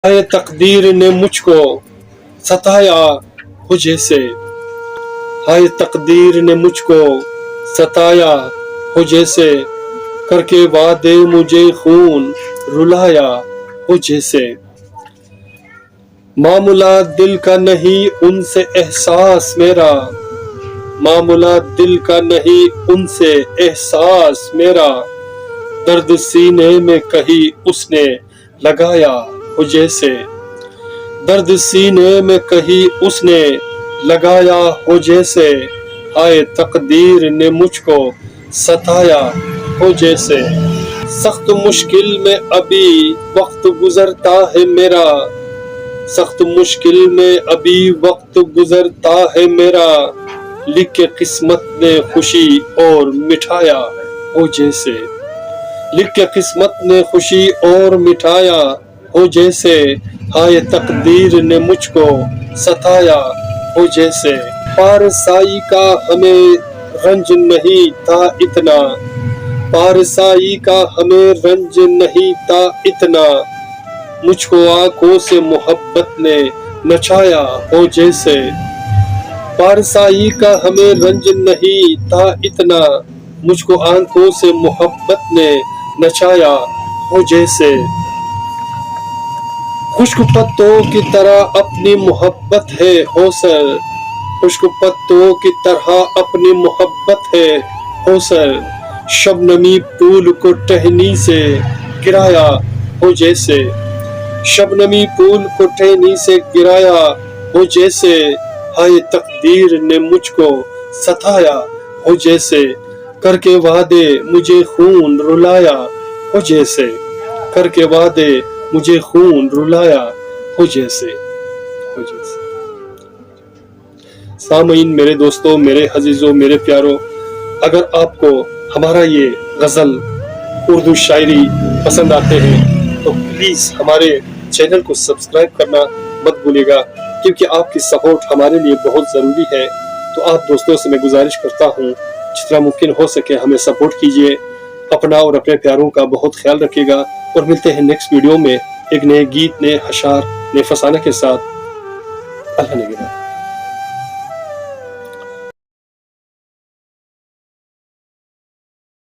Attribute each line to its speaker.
Speaker 1: ہے تقدیر نے مجھ کو ستایا ہو جیسے، ہے تقدیر نے مجھ کو ستایا ہو جیسے، کر کے وعدے مجھے خون رلایا ہو جیسے، معاملہ دل کا نہیں ان سے احساس میرا، معاملہ دل کا نہیں ان سے احساس میرا، درد سینے میں کہیں اس نے لگایا ہو جیسے، درد سینے میں کہیں اس نے لگایا ہو جیسے، آئے تقدیر نے مجھ کو ستایا ہو جیسے، سخت مشکل میں ابھی وقت گزرتا ہے میرا، سخت مشکل میں ابھی وقت گزرتا ہے میرا، لکھ کے قسمت نے خوشی اور مٹھایا ہو جیسے، لکھ کے قسمت نے خوشی اور مٹھایا ہو جیسے، ہائے تقدیر نے مجھ کو ستایا ہو جیسے، پارسائی کا ہمیں رنج نہیں تھا اتنا، پارسائی کا ہمیں رنج نہیں تھا اتنا، مجھ کو آنکھوں سے محبت نے نچایا ہو جیسے، پارسائی کا ہمیں رنج نہیں تھا اتنا، مجھ کو آنکھوں سے محبت نے نچایا ہو جیسے، خشک پتوں کی طرح اپنی محبت ہے ہوسر، خشک پتوں کی طرح اپنی محبت ہے ہوسر، شبنمی پھول کو ٹہنی سے گرایا ہو جیسے، شبنمی پھول کو ٹہنی سے گرایا ہو جیسے، ہائے تقدیر نے مجھ کو ستایا ہو جیسے، کر کے وعدے مجھے خون رلایا ہو جیسے، کر کے وعدے مجھے خون رلایا ہو جیسے، ہو جیسے۔ سامعین، میرے دوستوں، میرے عزیزوں، میرے پیاروں، اگر آپ کو ہمارا یہ غزل اردو شاعری پسند آتے ہیں تو پلیز ہمارے چینل کو سبسکرائب کرنا مت بھولیے گا، کیونکہ آپ کی سپورٹ ہمارے لیے بہت ضروری ہے۔ تو آپ دوستوں سے میں گزارش کرتا ہوں جتنا ممکن ہو سکے ہمیں سپورٹ کیجیے، اپنا اور اپنے پیاروں کا بہت خیال رکھیے گا، اور ملتے ہیں نیکسٹ ویڈیو میں ایک نئے گیت، نئے اشعار، نئے فسانہ کے ساتھ۔ اللہ نگہبان۔